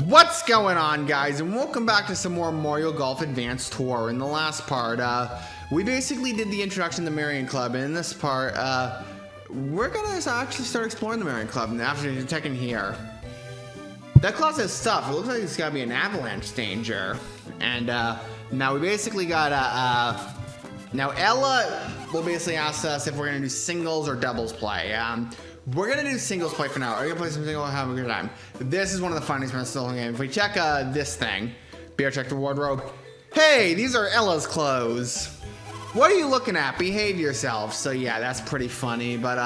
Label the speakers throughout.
Speaker 1: What's going on, guys, and welcome back to some more Mario Golf Advanced Tour. In the last part, we basically did the introduction to the Marion Club, and in this part, we're gonna actually start exploring the Marion Club after checking here. That closet has stuff. It looks like it's gotta be an avalanche danger. And now we basically got now Ella will basically ask us if we're gonna do singles or doubles play. We're gonna do singles play for now. We're gonna play some singles and have a good time. This is one of the funniest parts of the whole game. If we check this thing, beer check the wardrobe. Hey, these are Ella's clothes. What are you looking at? Behave yourself. So yeah, that's pretty funny. But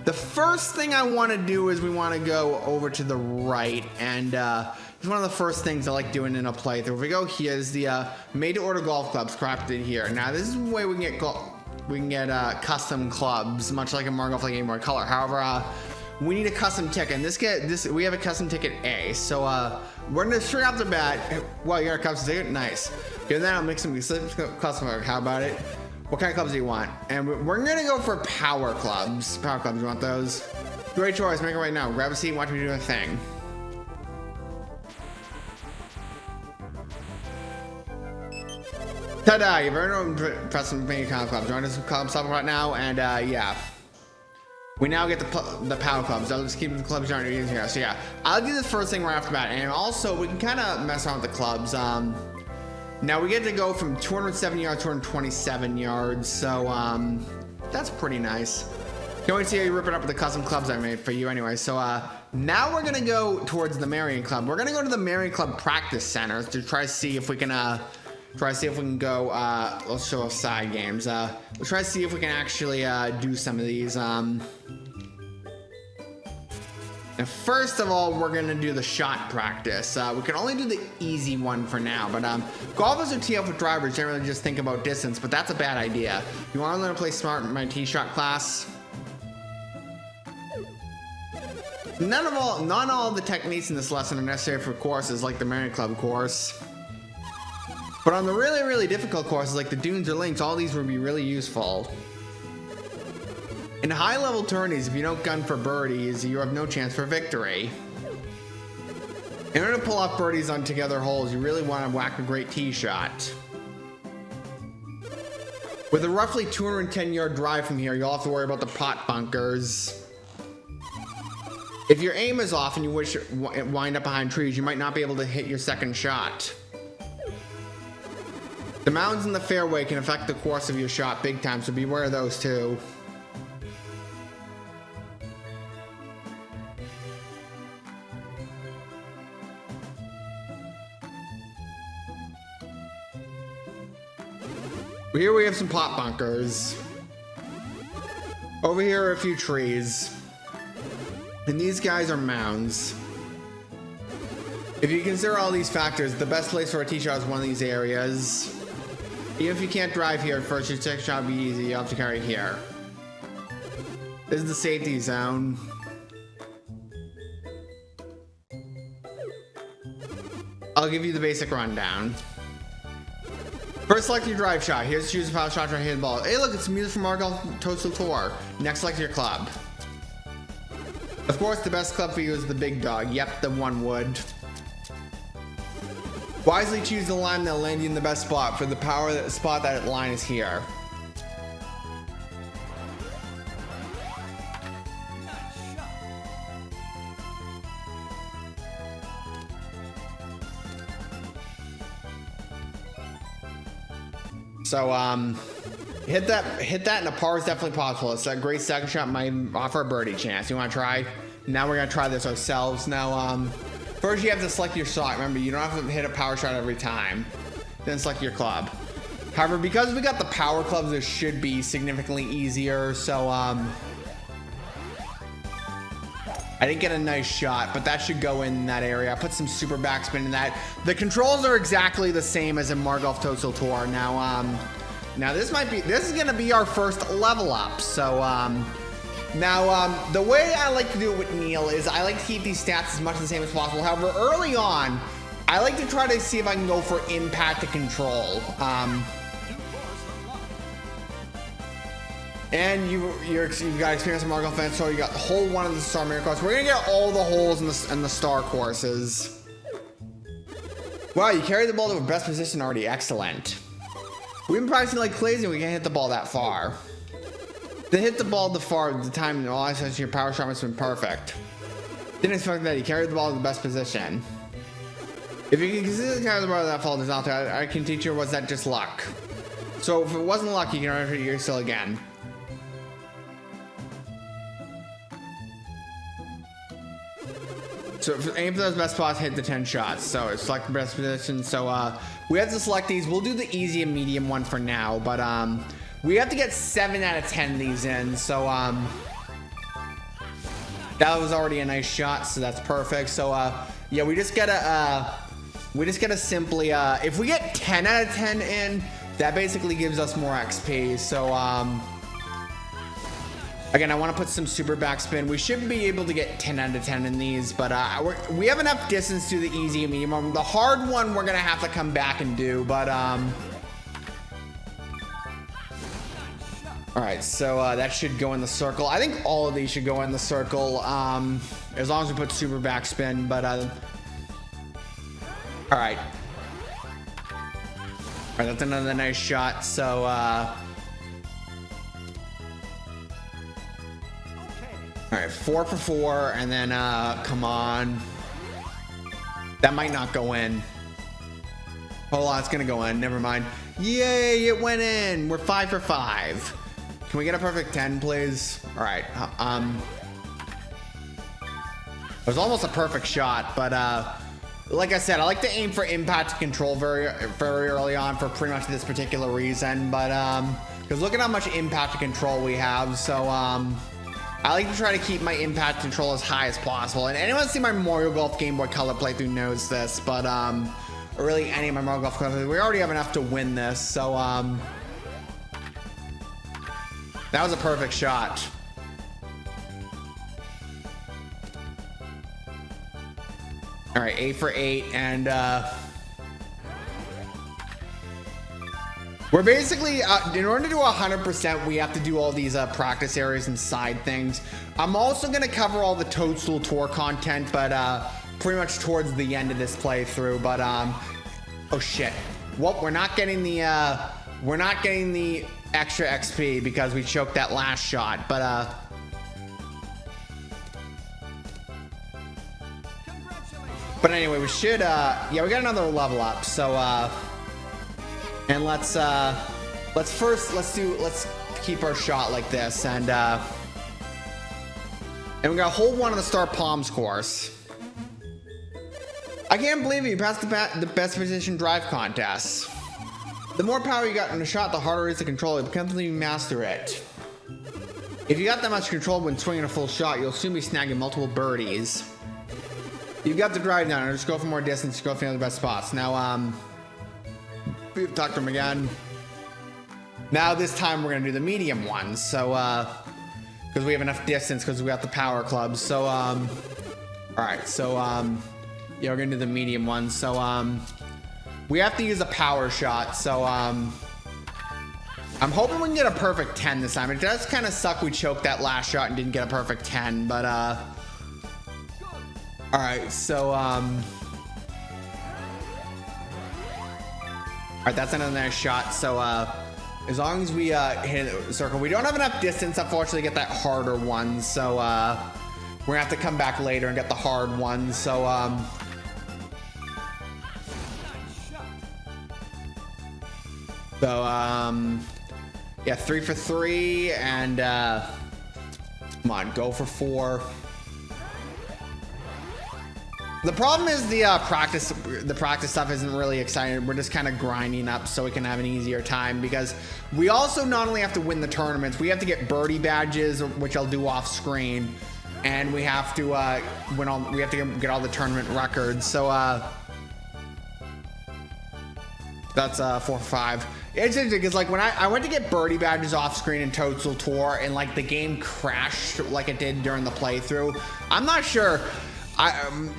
Speaker 1: the first thing I want to do is we want to go over to the right, and it's one of the first things I like doing in a playthrough. If we go here, is the made-to-order golf clubs crafted here. Now this is the way we can get custom clubs, much like a Mario Golf Game Boy Color. However, we need a custom ticket. We have a custom ticket A. So we're gonna straight off the bat. Well, you got a custom ticket, nice. Okay, then I'll make some custom. How about it? What kind of clubs do you want? And we're gonna go for power clubs. Power clubs, you want those? Great choice. Make it right now. Grab a seat and watch me do a thing. Ta-da! You've earned press some many kind of clubs. Join us club stuff right now, and yeah. We now get the power clubs. I'll just keep the clubs aren't using here. So yeah, I'll do this first thing right off the bat, and also we can kind of mess around with the clubs. Now we get to go from 207 yards to 227 yards, so that's pretty nice. Can't wait to see how you rip it up with the custom clubs I made for you anyway. So now we're gonna go towards the Marion Club. We're gonna go to the Marion Club practice center to try to see if we can go, let's show us side games. We'll try to see if we can actually do some of these. And first of all, we're gonna do the shot practice. We can only do the easy one for now, but golfers who tee off with drivers generally just think about distance, but that's a bad idea. You wanna learn to play smart in my tee shot class? Not all the techniques in this lesson are necessary for courses like the Marion Club course. But on the really, really difficult courses like the dunes or links, all these would be really useful. In high-level tourneys, if you don't gun for birdies, you have no chance for victory. In order to pull off birdies on together holes, you really want to whack a great tee shot. With a roughly 210-yard drive from here, you'll have to worry about the pot bunkers. If your aim is off and you wind up behind trees, you might not be able to hit your second shot. The mounds in the fairway can affect the course of your shot big time, so beware of those too. Here we have some pot bunkers. Over here are a few trees. And these guys are mounds. If you consider all these factors, the best place for a tee shot is one of these areas. Even if you can't drive here at first, your second shot will be easy. You'll have to carry it here. This is the safety zone. I'll give you the basic rundown. First, select your drive shot. Here's choose a power shot to hit the ball. Hey, look, it's music from Mario Golf Toadstool Tour. Next, select your club. Of course, the best club for you is the big dog. Yep, the one wood. Wisely choose the line that'll land you in the best spot. For the power spot, that line is here. So hit that, and a par is definitely possible. It's a great second shot, might offer a birdie chance. You want to try? Now we're gonna try this ourselves. Now first you have to select your shot. Remember, you don't have to hit a power shot every time. Then select your club. However, because we got the power clubs, this should be significantly easier. So I didn't get a nice shot, but that should go in that area. I put some super backspin in that. The controls are exactly the same as in Mario Golf Toadstool Tour. Now this is gonna be our first level up. So the way I like to do it with Neil is I like to keep these stats as much the same as possible. However, early on, I like to try to see if I can go for impact to control. And you've got experience in Mario Golf Toadstool, so you got the whole one of the Star Mirror course. We're gonna get all the holes in the star courses. Wow, you carried the ball to a best position already. Excellent. We've been practicing like crazy. We can't hit the ball that far. To hit the ball the time and all I said, your power shot must have been perfect. Didn't expect that. You carried the ball to the best position. If you can consistently carry the ball to that fault is out there, I can teach you, was that just luck? So if it wasn't luck, you can repeat your skill again. So aim for those best spots, hit the 10 shots. So select the best position. So we have to select these. We'll do the easy and medium one for now, but we have to get 7 out of 10 of these in. So that was already a nice shot, so that's perfect. So yeah, we just gotta simply if we get 10 out of 10 in, that basically gives us more XP. So again, I want to put some super backspin. We should be able to get 10 out of 10 in these, but we have enough distance to the easy and medium one. The hard one we're gonna have to come back and do, but all right, so that should go in the circle. I think all of these should go in the circle, as long as we put super backspin. But all right, that's another nice shot. So all right, 4 for 4, and then come on. That might not go in. Hold on, it's gonna go in. Never mind. Yay, it went in. We're 5 for 5. Can we get a perfect 10, please? All right. It was almost a perfect shot, but like I said, I like to aim for impact to control very early on for pretty much this particular reason. But because look at how much impact to control we have. So I like to try to keep my impact control as high as possible. And anyone see my Mario Golf Game Boy Color playthrough knows this, but or really any of my Mario Golf playthroughs, we already have enough to win this. So that was a perfect shot. All right, 8 for 8, and we're basically, in order to do 100%, we have to do all these practice areas and side things. I'm also gonna cover all the Toadstool Tour content, but pretty much towards the end of this playthrough. But oh shit! Well, we're not getting the extra XP because we choked that last shot. But anyway, we should yeah, we got another level up. So and let's keep our shot like this, and we got hole 1 of the Star Palms course. I can't believe you passed the best position drive contest. The more power you got in a shot, the harder it is to control it. Becomes until you master it. If you got that much control when swinging a full shot, you'll soon be snagging multiple birdies. You've got the drive down, just go for more distance, go for the best spots. Now, we've talked to him again. Now this time we're gonna do the medium one. So, because we have enough distance, because we got the power clubs. So, all right. So, yeah, we're gonna do the medium one. So, we have to use a power shot. So, I'm hoping we can get a perfect 10 this time. It does kind of suck we choked that last shot and didn't get a perfect 10, but all right. So, all right, that's another nice shot. So as long as we hit the circle, we don't have enough distance, unfortunately, to get that harder one. So we're gonna have to come back later and get the hard one. So yeah, 3 for 3, and come on, go for 4. The problem is the practice stuff isn't really exciting. We're just kind of grinding up so we can have an easier time, because we also not only have to win the tournaments, we have to get birdie badges, which I'll do off screen, and we have to get all the tournament records. So that's 4 for 5. It's interesting because like when I went to get birdie badges off screen in Toadstool Tour, and like the game crashed like it did during the playthrough. I'm not sure.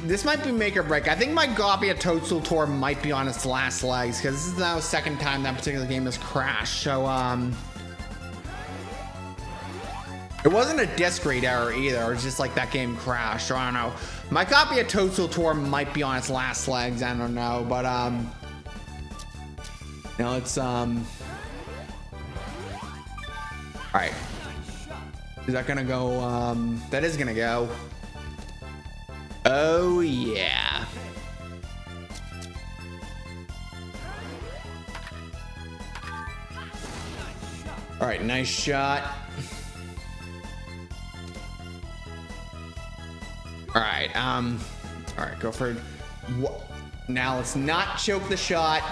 Speaker 1: This might be make or break. I think my copy of Toadstool Tour might be on its last legs, because this is now the second time that particular game has crashed. So It wasn't a disc read error either. It was just like that game crashed. So I don't know. My copy of Toadstool Tour might be on its last legs. I don't know, but now it's all right. Is that gonna go? That is gonna go. Oh yeah. All right, nice shot. All right, go for it. Now let's not choke the shot.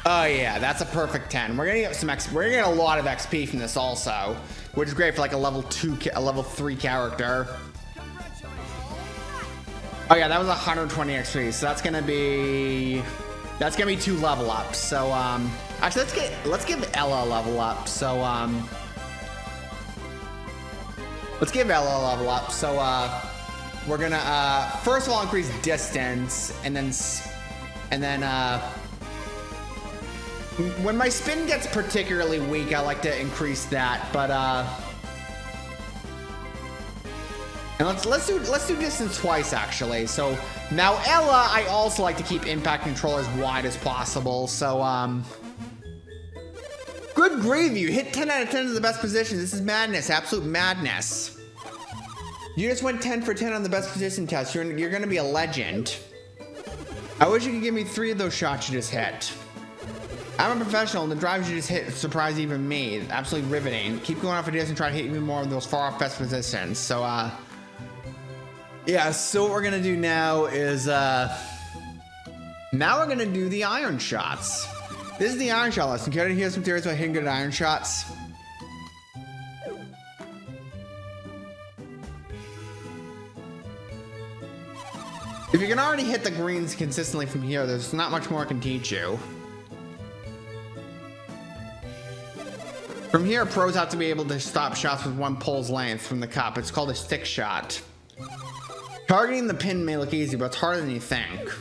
Speaker 1: Oh yeah, that's a perfect 10. We're gonna get some we're gonna get a lot of XP from this also, which is great for like a level 3 character. Oh yeah, that was 120 XP, so that's gonna be 2 level ups. So actually let's give Ella a level up. So let's give Ella a level up. So we're gonna first of all increase distance, and then when my spin gets particularly weak, I like to increase that. But and let's do distance twice actually. So now Ella, I also like to keep impact control as wide as possible. So good gravy, you hit 10 out of 10 of the best positions. This is madness, absolute madness. You just went 10 for 10 on the best position test. You're gonna be a legend. I wish you could give me 3 of those shots you just hit. I'm a professional, and the drives you just hit surprise even me. It's absolutely riveting. Keep going off a distance and try to hit even more of those far off best positions. So yeah, so what we're gonna do now is now we're gonna do the iron shots. This is the iron shot lesson. Care to hear some theories about hitting good iron shots? If you can already hit the greens consistently from here, there's not much more I can teach you. From here, pros have to be able to stop shots with one pole's length from the cup. It's called a stick shot. Targeting the pin may look easy, but it's harder than you think.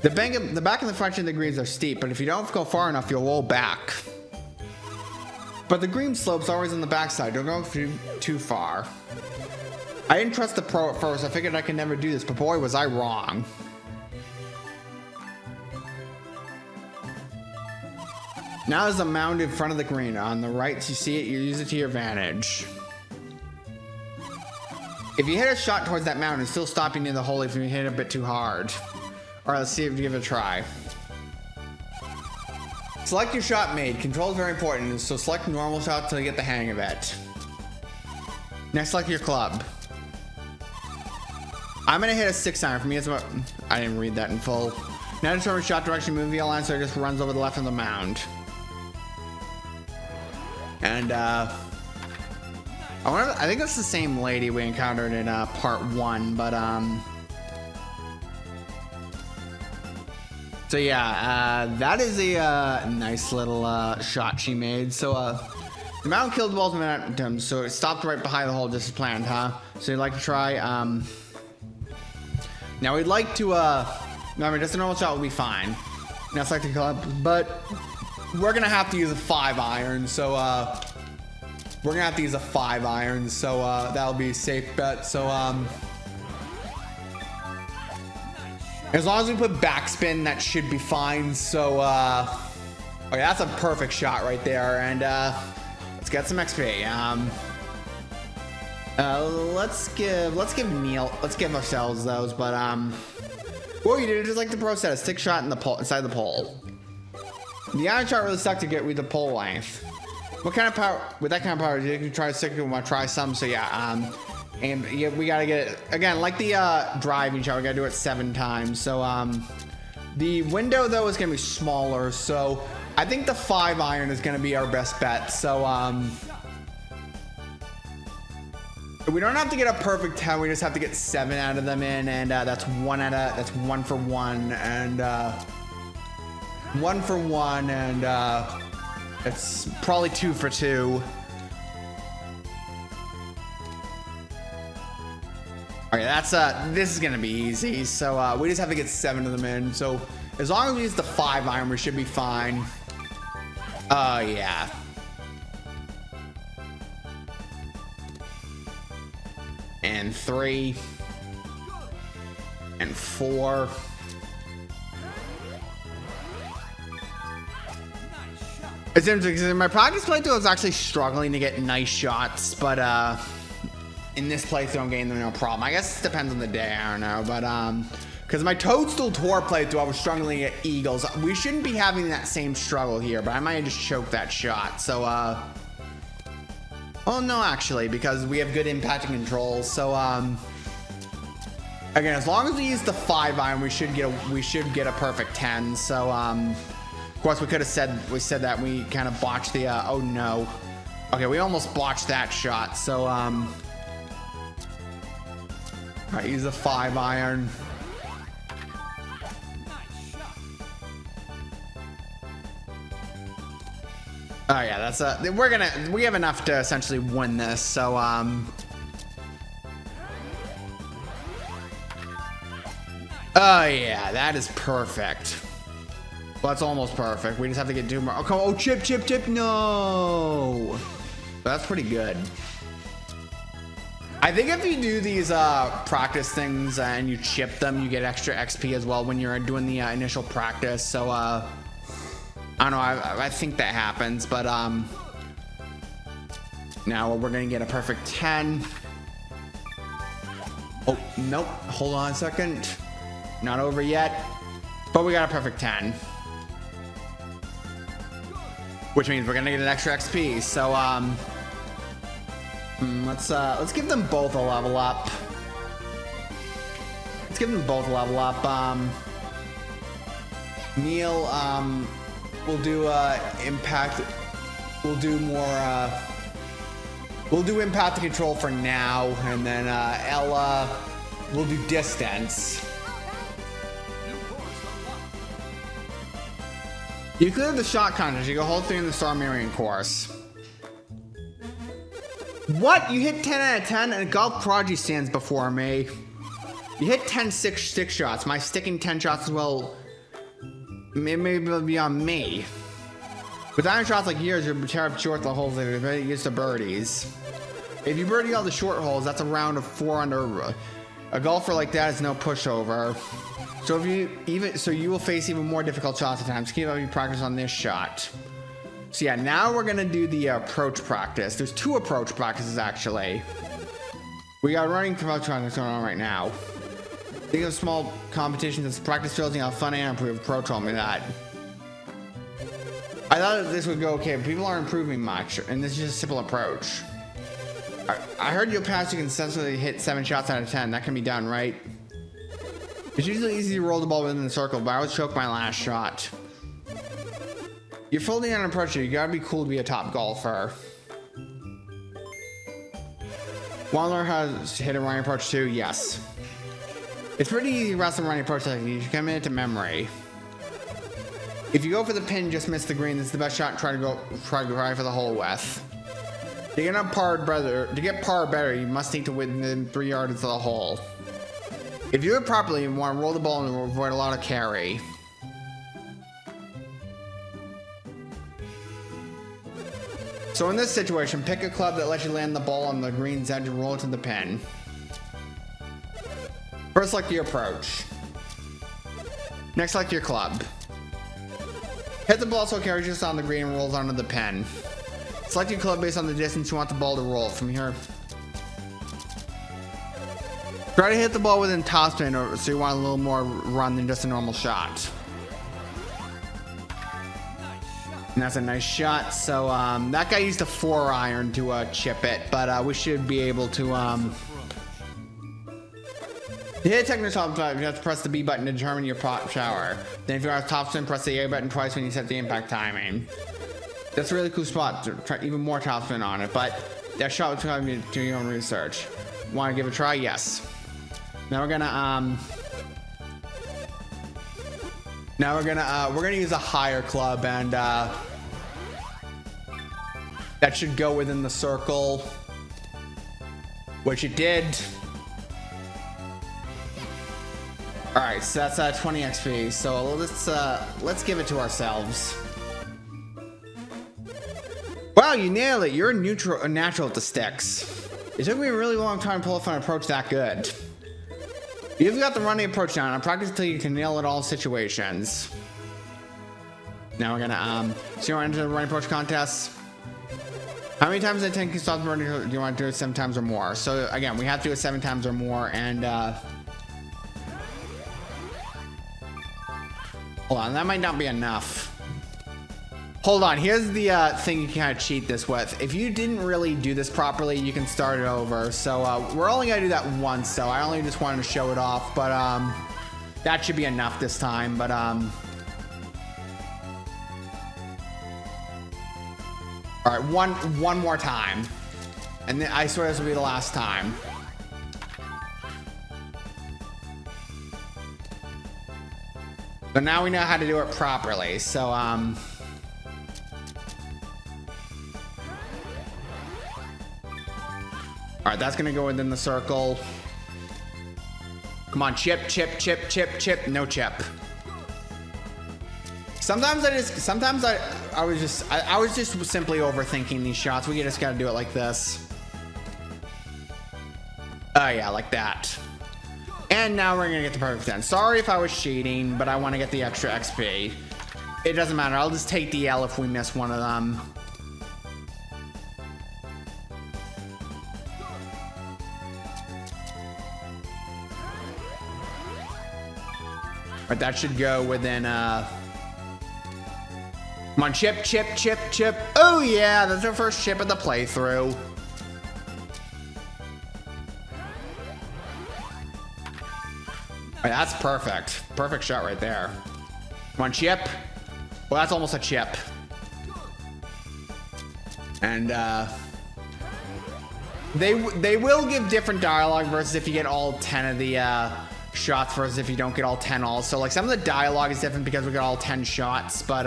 Speaker 1: The back and the front of the greens are steep, but if you don't go far enough, you'll roll back. But the green slope's always on the backside. Don't go too far. I didn't trust the pro at first. I figured I could never do this, but boy, was I wrong. Now is the mound in front of the green. On the right, you see it, you use it to your advantage. If you hit a shot towards that mound, it's still stopping near the hole if you hit it a bit too hard. Alright, let's see if you give it a try. Select your shot made. Control is very important, so select normal shot till you get the hang of it. Next, select your club. I'm gonna hit a 6-iron. For me, it's about... I didn't read that in full. Now determine shot direction, move the line so it just runs over the left of the mound. And I think that's the same lady we encountered in part 1, but so yeah, that is a nice little shot she made. So the mound killed the ball's momentum, so it stopped right behind the hole just as planned, huh? So you'd like to try now we'd like to remember, just a normal shot will be fine. Now select the club, but we're gonna have to use a 5-iron, so we're gonna have to use a 5-iron, so that'll be a safe bet. So as long as we put backspin, that should be fine. So okay, that's a perfect shot right there, and let's get some XP. Let's give ourselves those, but what you do just like the pro set, a stick shot in the pole, inside the pole. The iron shot really sucked to get with the pole length. What kind of power, with that kind of power, you can try to stick it, want to try some, so yeah, and yeah, we gotta get it, again, like the driving shot, we gotta do it 7 times, so the window though is gonna be smaller, so I think the 5-iron is gonna be our best bet, so we don't have to get a perfect 10, we just have to get 7 out of them in, and that's 1 for 1, and 1 for 1, and it's probably 2 for 2. Alright, that's this is gonna be easy. So we just have to get 7 of them in. So as long as we use the 5-iron, we should be fine. Yeah. and 3 and 4. It's interesting because in my practice playthrough, I was actually struggling to get nice shots, but in this playthrough, I'm getting them no problem. I guess it depends on the day, I don't know, but because my Toadstool Tour playthrough, I was struggling to get eagles. We shouldn't be having that same struggle here, but I might have just choked that shot. So, oh no, actually, because we have good impacting controls. So, again, as long as we use the 5-iron, we should get a perfect 10. So, of course, we could have said that we kind of botched the. Oh no, okay, we almost botched that shot. So, all right, use the 5-iron. Oh yeah, that's we have enough to essentially win this. So, oh yeah, that is perfect. Well, that's almost perfect. We just have to get 2 more. Oh, come on. Oh, chip. No. That's pretty good. I think if you do these practice things and you chip them, you get extra XP as well when you're doing the initial practice. So, I don't know. I think that happens, but now we're gonna get a perfect 10. Oh, nope. Hold on a second. Not over yet, but we got a perfect 10. Which means we're gonna get an extra XP. So let's give them both a level up. Let's give them both a level up. Neil, we'll do impact. We'll do more. We'll do impact control for now, and then Ella, we'll do distance. You cleared the shot contest. You go hold 3 in the Star Marion course. What? You hit 10 out of 10 and Golf Prodigy stands before me. You hit 10 stick shots. My sticking 10 shots as well. Maybe it'll be on me. With iron shots like yours, you're tear up short the holes that are very used to birdies. If you birdie all the short holes, that's a round of 4 under. A golfer like that is no pushover. So you will face even more difficult shots at times. Keep up your practice on this shot. So yeah, now we're gonna do the approach practice. There's 2 approach practices actually. We got running approach practice going on right now. Think of small competitions as practice building out fun and improve. Approach told me that. I thought this would go okay, but people aren't improving much, and this is just a simple approach. I heard you'll pass. You can successfully hit 7 shots out of 10. That can be done, right? It's usually easy to roll the ball within the circle, but I always choke my last shot. You're folding on an approach here. You gotta be cool to be a top golfer. Want to learn how to hit a running approach too? Yes. It's pretty easy to wrestle running approach technique. You should commit it to memory. If you go for the pin, just miss the green. This is the best shot. Try to go for the hole with. To get par better, you must stick to within 3 yards of the hole. If you do it properly, you want to roll the ball and avoid a lot of carry. So in this situation, pick a club that lets you land the ball on the green's edge and roll it to the pin. First, select your approach. Next, select your club. Hit the ball so it carries just on the green and rolls onto the pin. Select your club based on the distance you want the ball to roll. From here, try to hit the ball within topspin, so you want a little more run than just a normal shot. And that's a nice shot. So that guy used a 4-iron to chip it, but we should be able to to hit a technical top shot, you have to press the B button to determine your shower. Then if you're on topspin, press the A button twice when you set the impact timing. That's a really cool spot to try even more topspin on it, but that shot will tell you to do your own research. Want to give it a try? Yes. Now we're gonna use a higher club, and that should go within the circle, which it did. All right, so that's 20 XP. So let's give it to ourselves. Wow, you nailed it. You're a natural at the sticks. It took me a really long time to pull off an approach that good. You've got the running approach down. Practice until you can nail it all situations. Now we're gonna so you want to enter the running approach contest. How many times I think you stop the running? Do you want to do it 7 times or more? So again, we have to do it 7 times or more, and hold on, that might not be enough. Hold on, here's the thing you can kind of cheat this with. If you didn't really do this properly, you can start it over. So we're only gonna do that once, so I only just wanted to show it off, but that should be enough this time. But all right, one more time, and then I swear this will be the last time. But now we know how to do it properly. So all right, that's gonna go within the circle. Come on, chip, chip, chip, chip, chip. No chip. Sometimes I was just simply overthinking these shots. We just gotta do it like this. Oh yeah, like that. And now we're gonna get the perfect 10. Sorry if I was cheating, but I want to get the extra XP. It doesn't matter. I'll just take the L if we miss one of them. But that should go within come on, chip, chip, chip, chip. Oh yeah, that's our first chip of the playthrough. Right, that's perfect. Perfect shot right there. Come on, chip. Well, that's almost a chip. And they will give different dialogue versus if you get all 10 of the shots versus if you don't get all 10 also. Like some of the dialogue is different because we got all 10 shots, but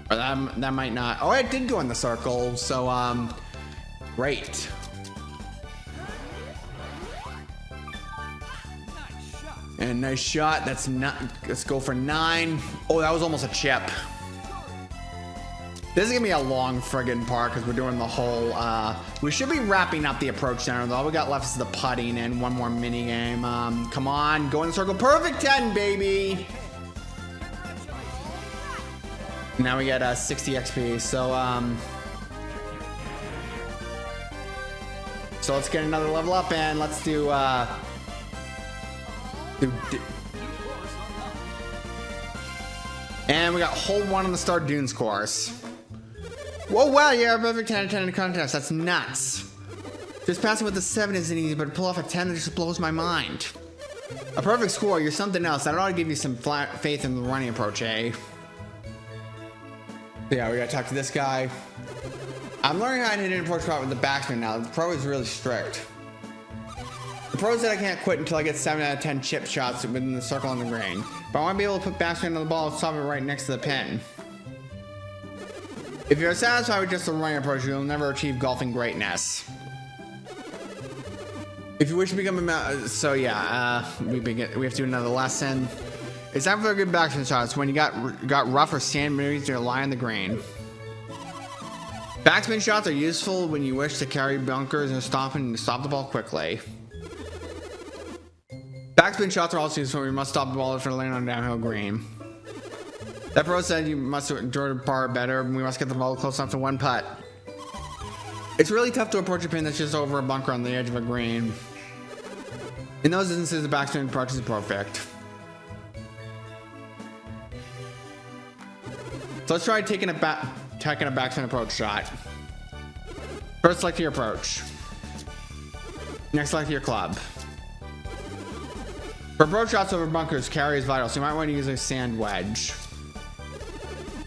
Speaker 1: or that might not. Oh, it did go in the circle, so great. And nice shot. That's not. Let's go for 9. Oh, that was almost a chip. This is gonna be a long friggin' part because we're doing the whole. We should be wrapping up the approach center. All we got left is the putting and one more mini game. Come on, go in the circle. Perfect 10, baby. Now we get 60 XP. So let's get another level up and let's do. And we got hold 1 on the Star Dunes course. Whoa, wow, yeah, a perfect 10 out of 10 in the contest. That's nuts. Just passing with a 7 isn't easy, but to pull off a 10 that just blows my mind. A perfect score, you're something else. That ought to give you some faith in the running approach, eh? Yeah, we gotta talk to this guy. I'm learning how to hit an approach shot with the backswing now. The pro is really strict. The pro said I can't quit until I get 7 out of 10 chip shots within the circle on the green. But I want to be able to put backswing on the ball and stop it right next to the pin. If you're satisfied with just the running approach, you'll never achieve golfing greatness. If you wish to become a so yeah, we have to do another lesson. It's time for a good backswing shot. It's when you got rough or sand beneath your lie on the green. Backspin shots are useful when you wish to carry bunkers and stop the ball quickly. Backspin shots are also useful when you must stop the ball after landing on a downhill green. That pro said you must enjoy the par better, and we must get the ball close enough to one putt. It's really tough to approach a pin that's just over a bunker on the edge of a green. In those instances, the backswing approach is perfect. So let's try taking a backswing approach shot. First, select your approach. Next, select your club. For approach shots over bunkers, carry is vital, so you might want to use a sand wedge.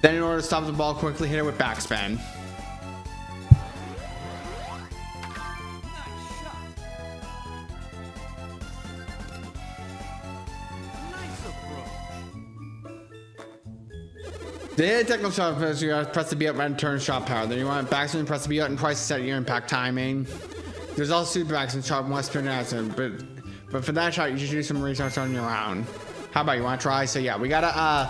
Speaker 1: Then in order to stop the ball quickly, hit it with backspin. To hit a technical shot, you gotta press the B button and turn shot power. Then you want backswing, press the B button twice to set your impact timing. There's also super backswing shot, one spin accident, but for that shot, you should do some research on your own. How about you want to try? So yeah, we gotta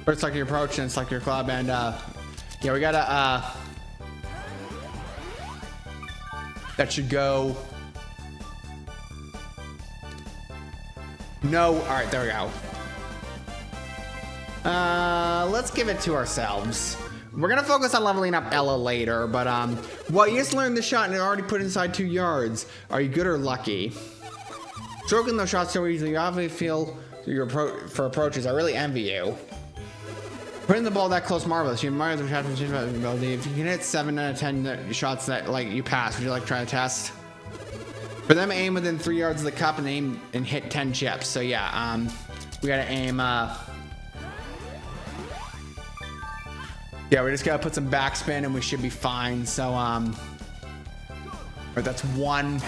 Speaker 1: But it's like your approach and it's like your club, and yeah, we gotta that should go. No, all right, there we go. Let's give it to ourselves. We're gonna focus on leveling up Ella later, but well, you just learned the shot and it already put inside 2 yards. Are you good or lucky? Stroking those shots so easily, you obviously feel for approaches. I really envy you. Putting the ball that close, marvelous. You admire the shot ability. If you can hit 7 out of 10 shots that like you pass, would you like to try to test? For them, aim within 3 yards of the cup and aim and hit 10 chips. So yeah, we gotta aim. Yeah, we just gotta put some backspin and we should be fine. So right, that's 1.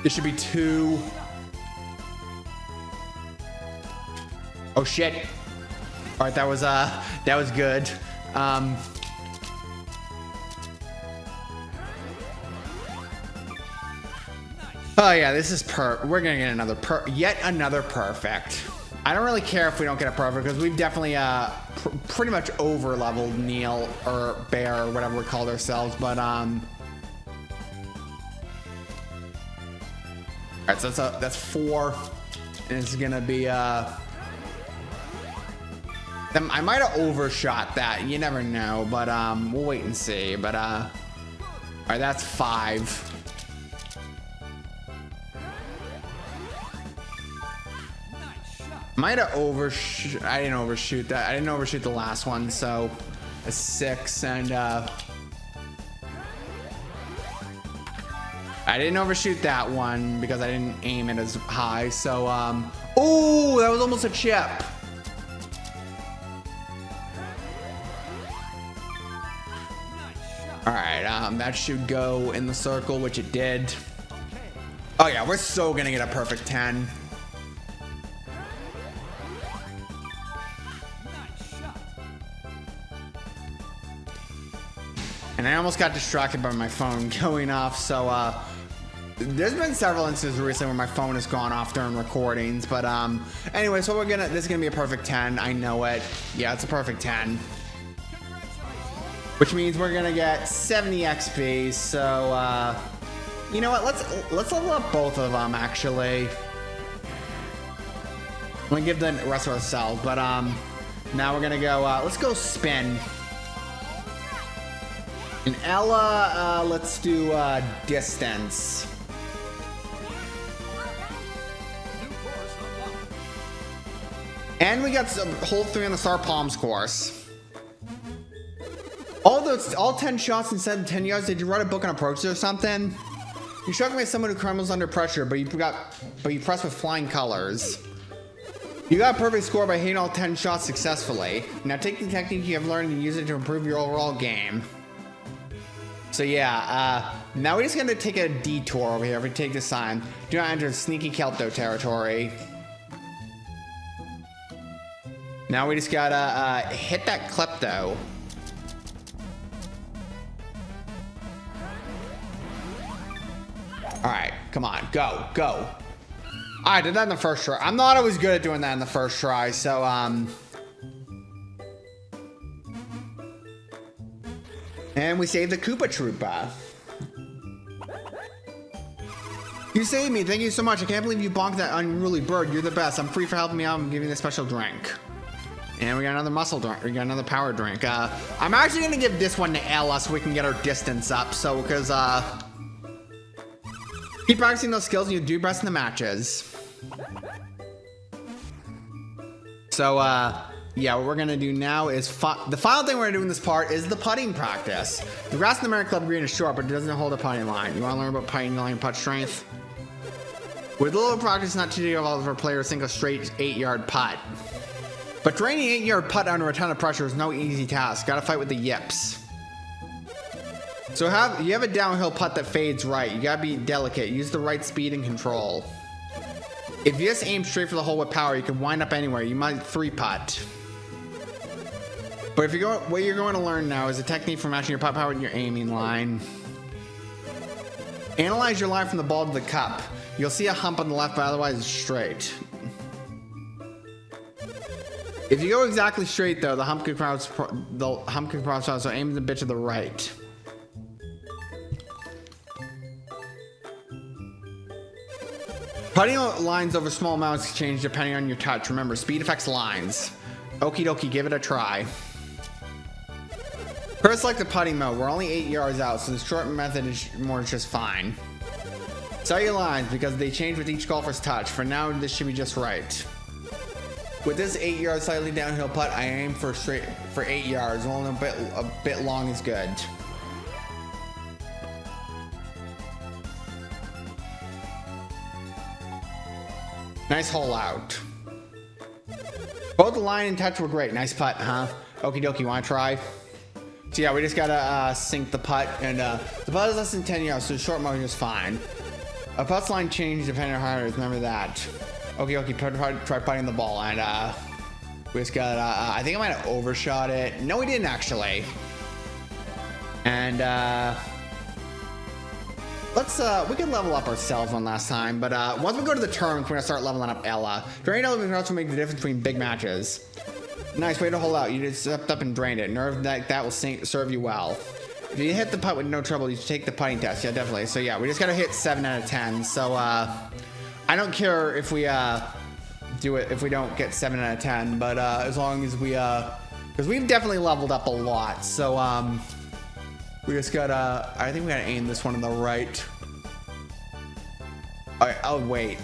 Speaker 1: This should be 2. Oh shit! All right, that was good. Oh yeah, this is we're gonna get yet another perfect. I don't really care if we don't get a perfect because we've definitely pretty much over leveled Neil or Bear or whatever we called ourselves, but Alright, so that's 4. And it's gonna be I might have overshot that. You never know, but we'll wait and see. But alright, that's 5. Might have overshoot. I didn't overshoot that. I didn't overshoot the last one, so a 6 and I didn't overshoot that one because I didn't aim it as high. So oh, that was almost a chip. All right, that should go in the circle, which it did. Oh yeah, we're so gonna get a perfect 10. And I almost got distracted by my phone going off, so there's been several instances recently where my phone has gone off during recordings, but anyway, so this is gonna be a perfect 10. I know it. Yeah, it's a perfect 10. Which means we're gonna get 70 XP, so you know what, let's level up both of them actually. I'm gonna give the rest of ourselves, but now we're gonna go, let's go spin. And Ella, let's do distance. And we got some whole 3 on the Star Palms course. All 10 shots instead of 10 yards. Did you write a book on approaches or something? You struck me as someone who crumbles under pressure, but you pressed with flying colors. You got a perfect score by hitting all 10 shots successfully. Now take the technique you have learned and use it to improve your overall game. So yeah, now we're just gonna take a detour over here. If we take this sign, do not enter sneaky Kelto territory. Now we just gotta hit that klepto. All right, come on, go. I did that in the first try. I'm not always good at doing that in the first try, so and we saved the Koopa Troopa. You saved me. Thank you so much. I can't believe you bonked that unruly bird. You're the best. I'm free for helping me out. I'm giving you a special drink. And we got another muscle drink. We got another power drink. I'm actually going to give this one to Ella so we can get our distance up. So, because, keep practicing those skills and you do best in the matches. So, yeah, what we're gonna do now is the final thing we're gonna do in this part is the putting practice. The grass in the Marion Club green is short, but it doesn't hold a putting line. You want to learn about putting line and putt strength? With a little practice, not too difficult for a player to sink a straight 8-yard putt. But draining an 8-yard putt under a ton of pressure is no easy task. Gotta fight with the yips. So you have a downhill putt that fades right. You gotta be delicate. Use the right speed and control. If you just aim straight for the hole with power, you can wind up anywhere. You might 3-putt. But what you're going to learn now is a technique for matching your putt power with your aiming line. Analyze your line from the ball to the cup. You'll see a hump on the left, but otherwise it's straight. If you go exactly straight though, the hump can cross, so aim a bit to the right. Putting lines over small amounts change depending on your touch. Remember, speed affects lines. Okie dokie, give it a try. First, select the putting mode. We're only 8 yards out, so the short method is just fine. Set your lines because they change with each golfer's touch. For now, this should be just right. With this 8 yard slightly downhill putt, I aim for 8 yards. Only a bit long is good. Nice hole out. Both the line and touch were great. Nice putt, huh? Okie dokie, wanna try? So yeah, we just gotta sink the putt, and the putt is less than 10 yards, so the short motion is fine. A putt's line changes depending on how it is, remember that. Okie dokie, try putting the ball, and we just got, I think I might have overshot it. No, we didn't actually. And we can level up ourselves one last time, but once we go to the tournament, we're gonna start leveling up Ella. Drain Ella can also make the difference between big matches. Nice way to hold out. You just stepped up and drained it. Nerve that will serve you well. If you hit the putt with no trouble, you should take the putting test. Yeah, definitely. So yeah, we just gotta hit 7 out of 10. So I don't care if we do it if we don't get 7 out of 10, but as long as we because we've definitely leveled up a lot. So we just gotta, I think we gotta aim this one on the right. All right, oh wait,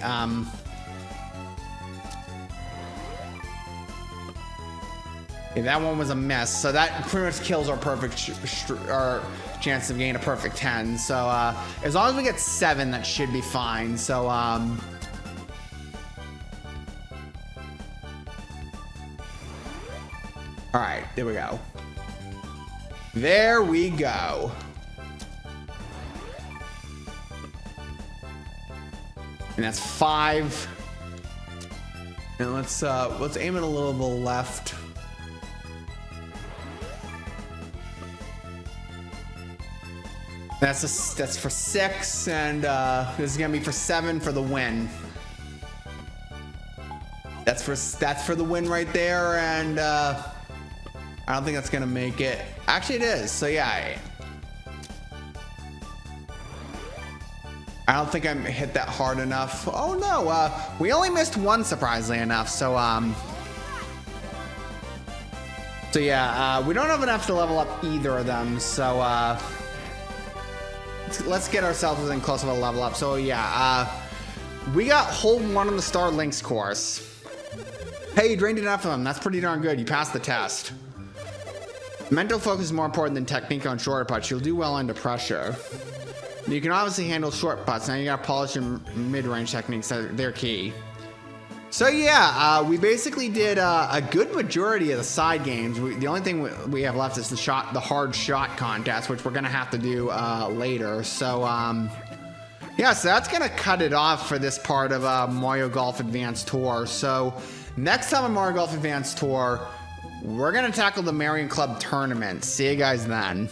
Speaker 1: yeah, that one was a miss, so that pretty much kills our our chance of getting a perfect 10. So as long as we get 7, that should be fine. So all right, there we go. There we go. And that's 5. And let's aim it a little to the left. That's for 6, and this is gonna be for 7 for the win. That's for the win right there, and I don't think that's gonna make it. Actually, it is. So yeah, I don't think I hit that hard enough. Oh no, we only missed 1 surprisingly enough. So yeah, we don't have enough to level up either of them. So let's get ourselves within close of a level up. So yeah, we got hole 1 on the Star Links course. Hey, you drained enough of them. That's pretty darn good. You passed the test. Mental focus is more important than technique on shorter putts. You'll do well under pressure. You can obviously handle short putts. Now you gotta polish your mid-range techniques. They're key. So yeah, we basically did a good majority of the side games. The only thing we have left is the hard shot contest, which we're gonna have to do later. So yeah, so that's gonna cut it off for this part of Mario Golf Advanced Tour. So next time on Mario Golf Advanced Tour, we're gonna tackle the Marion Club tournament. See you guys then.